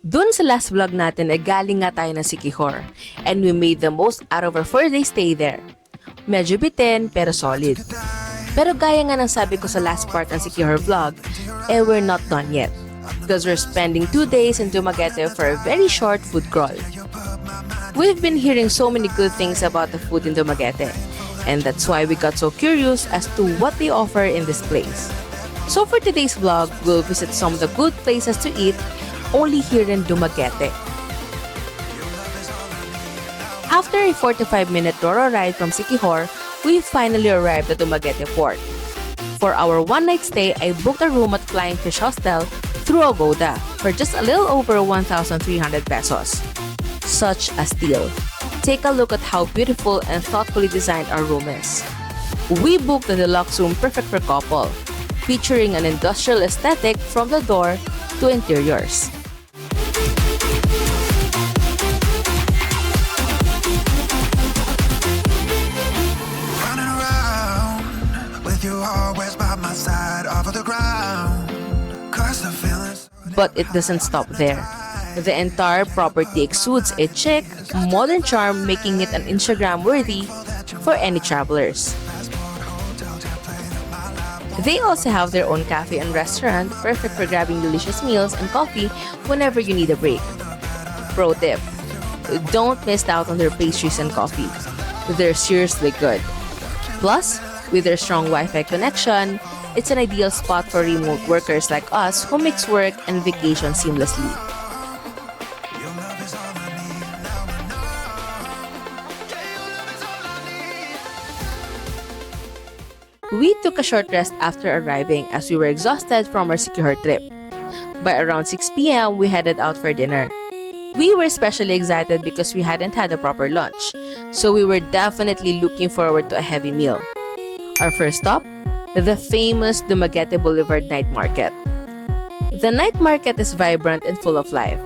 Dun sa last vlog natin ay galing nga tayo ng Siquijor and we made the most out of our 4-day stay there. Medyo bitin pero solid. Pero gaya nga ng sabi ko sa last part ng Siquijor vlog, we're not done yet. Because we're spending 2 days in Dumaguete for a very short food crawl. We've been hearing so many good things about the food in Dumaguete, and that's why we got so curious as to what they offer in this place. So for today's vlog, we'll visit some of the good places to eat only here in Dumaguete. After a 45-minute Roro ride from Siquijor, we finally arrived at Dumaguete Port. For our one-night stay, I booked a room at Flying Fish Hostel through Agoda for just a little over 1,300 pesos. Such a steal. Take a look at how beautiful and thoughtfully designed our room is. We booked the deluxe room perfect for couple, featuring an industrial aesthetic from the door to interiors. Running around with you always by my side off of the ground. Cause the feelings. But it doesn't stop there. The entire property exudes a chic, modern charm, making it an Instagram-worthy for any travelers. They also have their own cafe and restaurant, perfect for grabbing delicious meals and coffee whenever you need a break. Pro tip: don't miss out on their pastries and coffee. They're seriously good. Plus, with their strong Wi-Fi connection, it's an ideal spot for remote workers like us who mix work and vacation seamlessly. We took a short rest after arriving as we were exhausted from our Siquijor trip. By around 6 p.m., we headed out for dinner. We were especially excited because we hadn't had a proper lunch, so we were definitely looking forward to a heavy meal. Our first stop, the famous Dumaguete Boulevard Night Market. The night market is vibrant and full of life.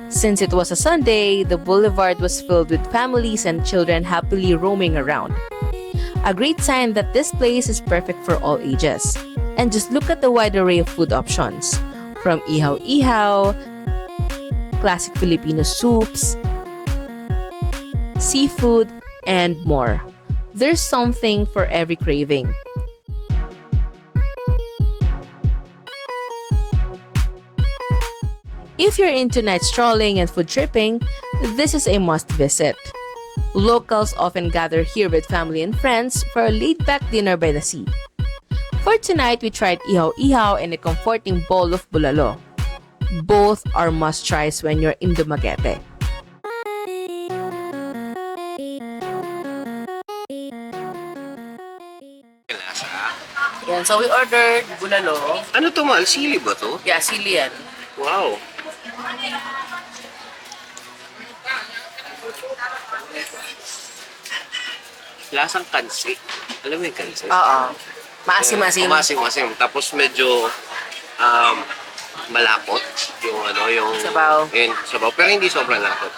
Since it was a Sunday, the boulevard was filled with families and children happily roaming around. A great sign that this place is perfect for all ages. And just look at the wide array of food options. From ihaw-ihaw, classic Filipino soups, seafood, and more. There's something for every craving. If you're into night strolling and food tripping, this is a must visit. Locals often gather here with family and friends for a laid-back dinner by the sea. For tonight, we tried ihaw-ihaw and a comforting bowl of bulalo. Both are must-tries when you're in Dumaguete. Yan, so we ordered bulalo. Ano to, mahal? Sili ba to? Yeah, sili yan. Wow. Lasang kansi. Alam mo yung kansi? Oo. Maasim-asim. Maasim-asim. Tapos medyo malapot. Yung yung... Sabaw. Yun, sabaw. Pero hindi sobrang lapot.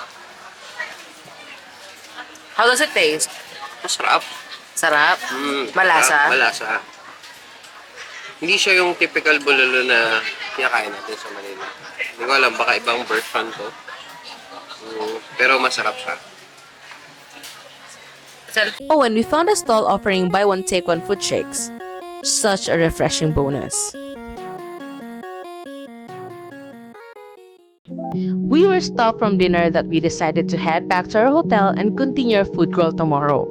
How does it taste? Masarap. Sarap? Malasa? Malasa. Hindi siya yung typical bulalo na kinakain natin sa Manila. Hindi ko alam, baka ibang version to. Pero masarap siya. Oh, and we found a stall offering buy one take one food shakes. Such a refreshing bonus. We were stopped from dinner that we decided to head back to our hotel and continue our food crawl tomorrow.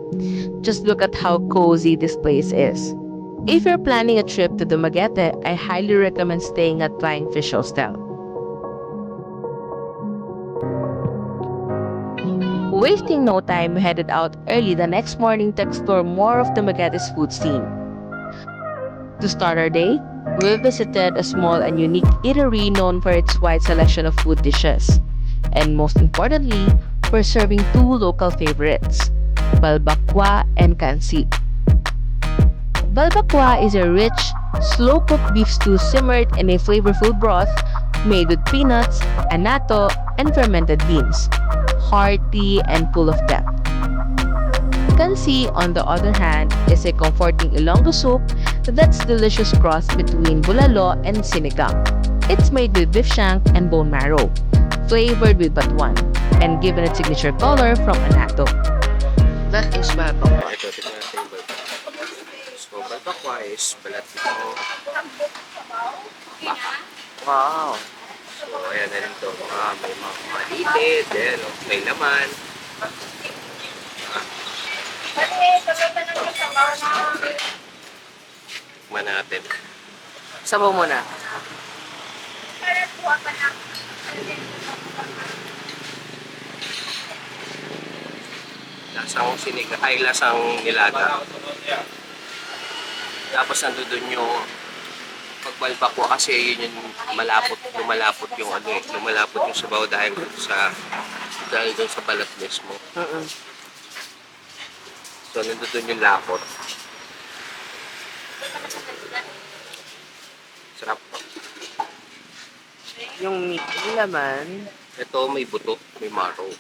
Just look at how cozy this place is. If you're planning a trip to Dumaguete, I highly recommend staying at Flying Fish Hostel. Wasting no time, we headed out early the next morning to explore more of Dumaguete's food scene. To start our day, we visited a small and unique eatery known for its wide selection of food dishes. And most importantly, we're serving 2 local favorites, Balbacua and Kansi. Balbacua is a rich, slow-cooked beef stew simmered in a flavorful broth made with peanuts, annatto, and fermented beans. Hearty and full of depth. Kansi, on the other hand, is a comforting Ilonggo soup that's delicious cross between bulalo and sinigang. It's made with beef shank and bone marrow, flavored with batuan, and given its signature color from anato. That is Balbacua. Ito, tignan natin yung Balbacua. So, Balbacua is balat ito. Wow. So, ayan na rin ito. May mga malipid, may laman. Tikman natin. Sabaw mo na. Lasang siniga, ay lasang nilaga. Tapos nandun dun yung pagbalbakwa kasi yun yung lumalapot yung ano eh, lumalapot yung sabaw dahil dun sa balat mismo. So nandun dun yung lapot. Sarap. Yung meat, yung laman. Ito may buto, may marrow.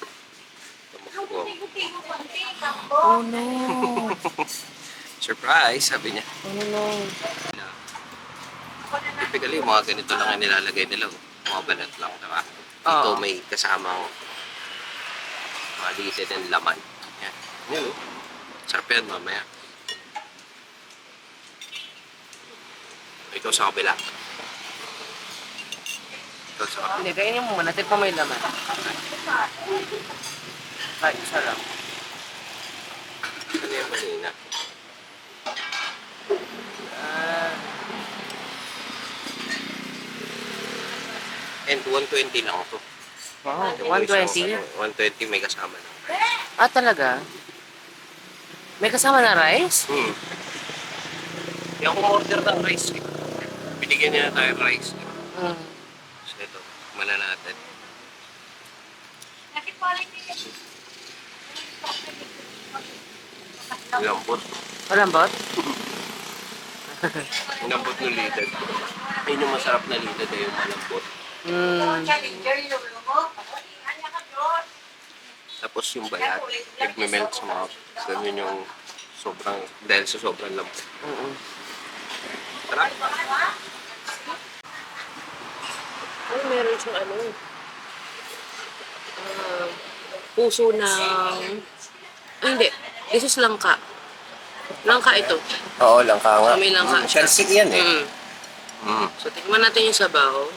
Oh no. Surprise, sabi niya. Oh no. Typically, mga ganito lang ang nilalagay nila. Mga balat lang, diba? Ito may kasamang mga lited and laman. Yan. Yan, oh. Sarap yan mamaya. Ikaw sa kabila. Ikaw sa kabila. Hindi, kainin mo muna. Tikman mo yung laman. Ay, isa lang. Ano yung manina? And 120 lang ito. Wow, 120? 120 may kasama na. Ah, talaga? May kasama na rice? Hindi ako order ng rice. Binigyan niya na tayo rice. So ito, mana natin. Lambot. Malambot? Lambot ng lited. Ayun yung masarap na lited ay yung malambot. Tapos yung balat, nagme-melt sa mga ganyan yung sobrang, dahil sa sobrang lambot. Sarap. Ay, meron siyang ano. Puso ng... Ay, hindi. This is langka. Langka ito. Oo, langka nga. May langka. Chelsea yan eh. So, tingnan natin yung sabaw.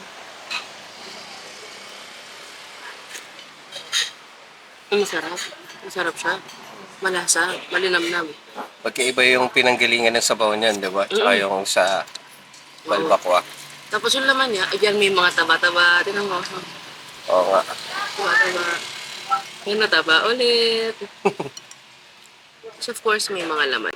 Masarap. Masarap siya. Malasa. Malinamnam. Pagkaiba yung pinanggalingan ng sabaw niyan, di ba? Tsaka yung sa Balbacua. Tapos yung laman niya, ayan may mga taba-taba. Tingnan mo. Oo nga. Taba-taba. Yung nataba ulit. So, of course, may mga laman.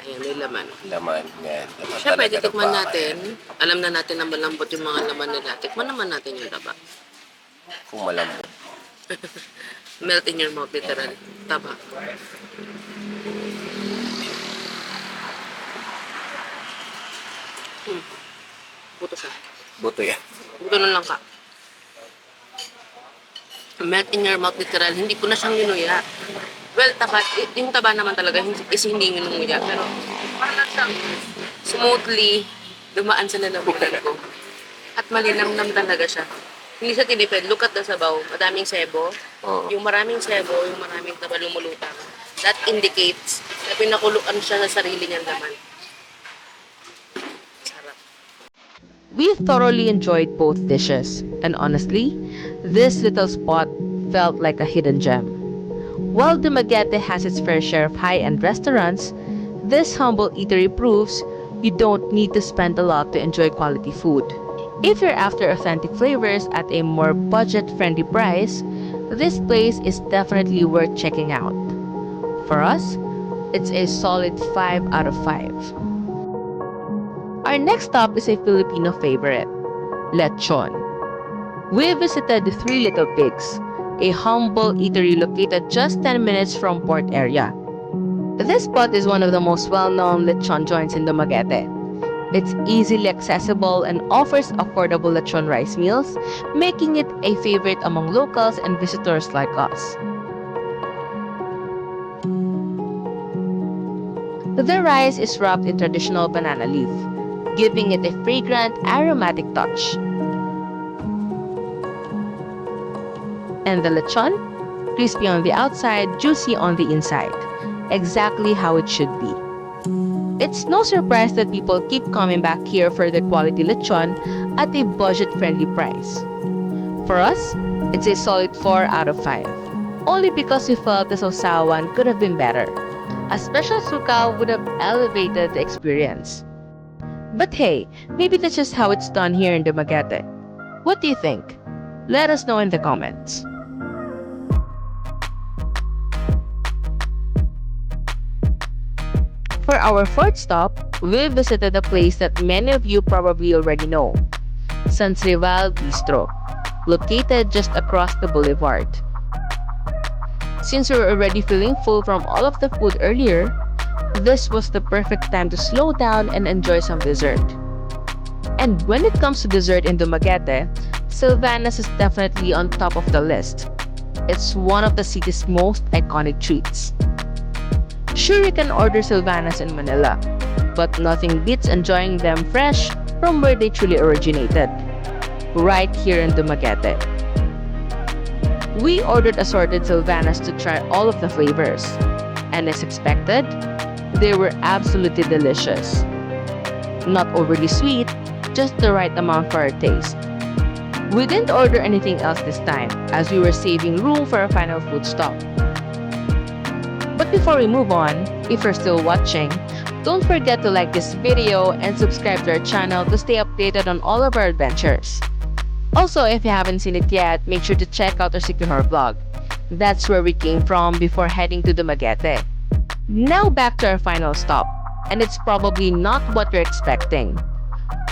Ayan, may laman. Laman. Yan. Laman Siyempre, talaga ng titikman baka. natin. Alam na natin na malambot yung mga laman nila. Tikman naman natin yung taba. Kung malambot. Melt in your mouth, literal. Taba. Buto siya. Buto yan. Buto nun lang ka. Melt in your mouth, literal. Hindi ko na siyang ginuya. Well, taba, yung taba naman talaga is hindi nginunguya. Pero parang siyang smoothly dumaan sa lalamunan ko. At malinamnam talaga siya. Hindi siya tinipid. Look at the sabaw. Madaming sebo. Yung maraming sebo, yung maraming taba lumulutang. That indicates na pinakuluan siya sa sarili niyang laman. Sarap. We thoroughly enjoyed both dishes. And honestly, this little spot felt like a hidden gem. While Dumaguete has its fair share of high-end restaurants, this humble eatery proves you don't need to spend a lot to enjoy quality food. If you're after authentic flavors at a more budget-friendly price, this place is definitely worth checking out. For us, it's a solid 5 out of 5. Our next stop is a Filipino favorite, Lechon. We visited Three Little Pigs, a humble eatery located just 10 minutes from port area. This spot is one of the most well-known lechon joints in Dumaguete. It's easily accessible and offers affordable lechon rice meals, making it a favorite among locals and visitors like us. The rice is wrapped in traditional banana leaf, giving it a fragrant, aromatic touch. And the lechon? Crispy on the outside, juicy on the inside. Exactly how it should be. It's no surprise that people keep coming back here for the quality lechon at a budget-friendly price. For us, it's a solid 4 out of 5. Only because we felt the sausawan could have been better. A special suka would have elevated the experience. But hey, maybe that's just how it's done here in Dumaguete. What do you think? Let us know in the comments. For our fourth stop, we visited a place that many of you probably already know, Rival Bistro, located just across the boulevard. Since we were already feeling full from all of the food earlier, this was the perfect time to slow down and enjoy some dessert. And when it comes to dessert in Dumaguete, Sylvanas is definitely on top of the list. It's one of the city's most iconic treats. Sure, you can order Sylvanas in Manila, but nothing beats enjoying them fresh from where they truly originated, right here in Dumaguete. We ordered assorted Sylvanas to try all of the flavors, and as expected, they were absolutely delicious. Not overly sweet, just the right amount for our taste. We didn't order anything else this time, as we were saving room for our final food stop. But before we move on, if you're still watching, don't forget to like this video and subscribe to our channel to stay updated on all of our adventures. Also, if you haven't seen it yet, make sure to check out our Siquijor vlog. That's where we came from before heading to Dumaguete. Now back to our final stop, and it's probably not what you're expecting.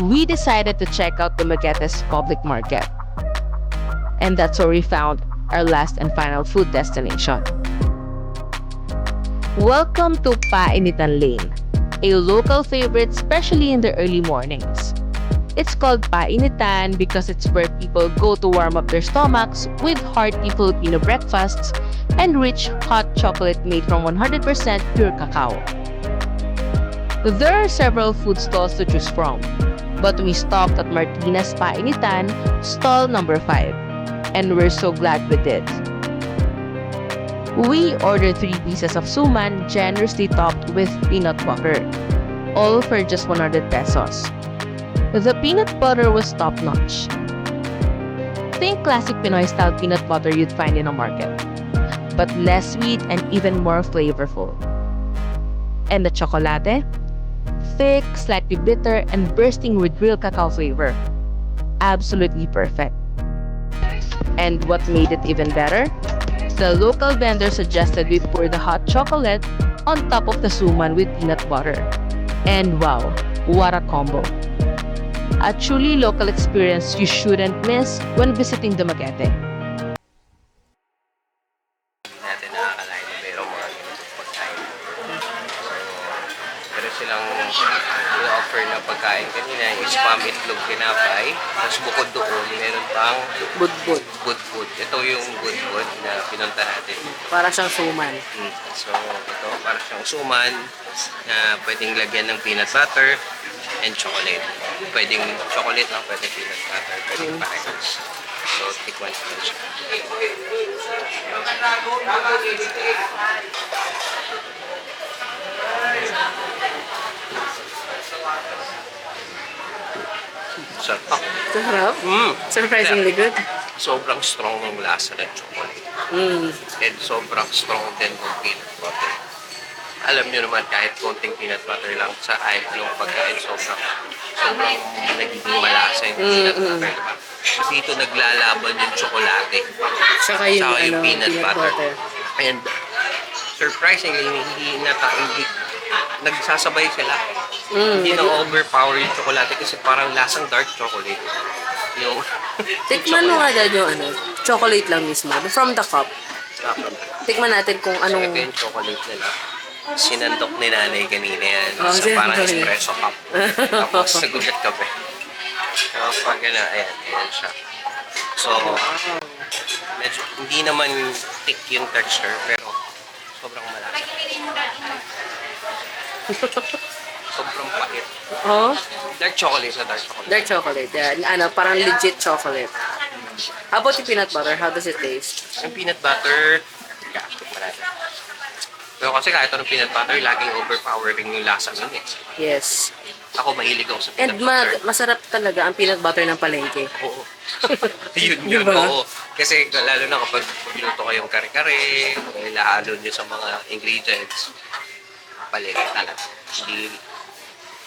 We decided to check out Dumaguete's public market. And that's where we found our last and final food destination. Welcome to Painitan Lane, a local favorite especially in the early mornings. It's called Painitan because it's where people go to warm up their stomachs with hearty Filipino breakfasts and rich hot chocolate made from 100% pure cacao. There are several food stalls to choose from, but we stopped at Martina's Painitan, stall number 5, and we're so glad we did. We ordered 3 pieces of suman generously topped with peanut butter, all for just 100 pesos. The peanut butter was top-notch. Think classic Pinoy style peanut butter you'd find in a market, but less sweet and even more flavorful. And the tsokolate? Thick, slightly bitter, and bursting with real cacao flavor. Absolutely perfect. And what made it even better? The local vendor suggested we pour the hot chocolate on top of the suman with peanut butter. And wow, what a combo! A truly local experience you shouldn't miss when visiting Dumaguete. Hindi natin nakakalain na mayroong mga ganitong pagkain. Pero silang i-offer na pagkain kanina, yung spam itlog tinapay. Tapos bukod doon, meron pang Budbud. budbud. Ito yung budbud na pinunta natin. Para siyang suman. So, ito para siyang suman na pwedeng lagyan ng peanut butter and chocolate. Pwedeng chocolate lang, pwedeng peanut butter, pwedeng parehas. So, tikman ko lang siya. Sarap. Sarap. Mm. Surprisingly good. Sobrang strong ng lasa ng chocolate. And sobrang strong din ng peanut butter. Alam nyo naman, kahit konting peanut butter lang sa kahit anong pagkain, sobrang nagiging malasa yung peanut butter. Diba? So dito naglalaban yung tsokolate. Saka yung peanut butter. And surprisingly, hindi nagsasabay sila. Hindi na overpower yung tsokolate kasi parang lasang dark chocolate. Yung Tikman mo nga dad yung chocolate lang mismo. From the cup. Tikman natin kung So, anong... ito yung chocolate nila. Sinandok ni nanay kanina yan. Oh, So, parang sinandok niya. espresso cup. Tapos, nagulat ka pa. So, pag ayan siya. So, medyo, hindi naman thick yung texture, pero sobrang malasa. Sobrang pahit. Oh? Dark chocolate sa dark chocolate. Dark chocolate. Yeah. Parang legit chocolate. How about yung peanut butter? How does it taste? Yung peanut butter, marami. Pero kasi kahit anong peanut butter, laging overpowering yung lasa nun eh. Yes. Ako mahilig ako sa And peanut butter. masarap talaga ang peanut butter ng palengke. Oo. yun, Diba? oo. Kasi lalo na kapag magluto kayong kare-kare, ilahalo nyo sa mga ingredients, palengke talaga.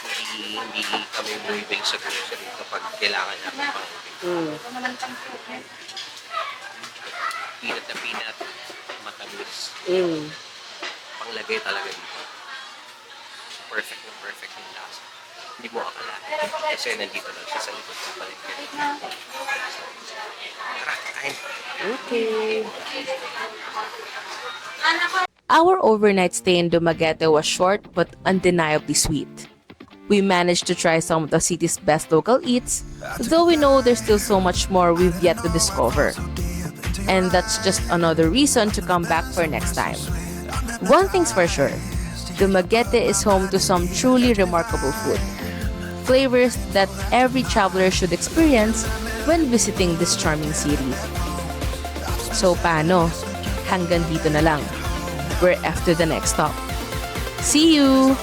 Hindi kami bumibili sa grocery kapag kailangan namin pang peanut na peanut, matamis. Panglagay talaga dito. Perfect yung lasa. Hindi mo akalain. Kasi nandito lang siya sa likod ng palengke. Tara, kain. Okay. Our overnight stay in Dumaguete was short but undeniably sweet. We managed to try some of the city's best local eats, though we know there's still so much more we've yet to discover. And that's just another reason to come back for next time. One thing's for sure, Dumaguete is home to some truly remarkable food. Flavors that every traveler should experience when visiting this charming city. So paano? Hanggang dito na lang. We're after the next stop. See you!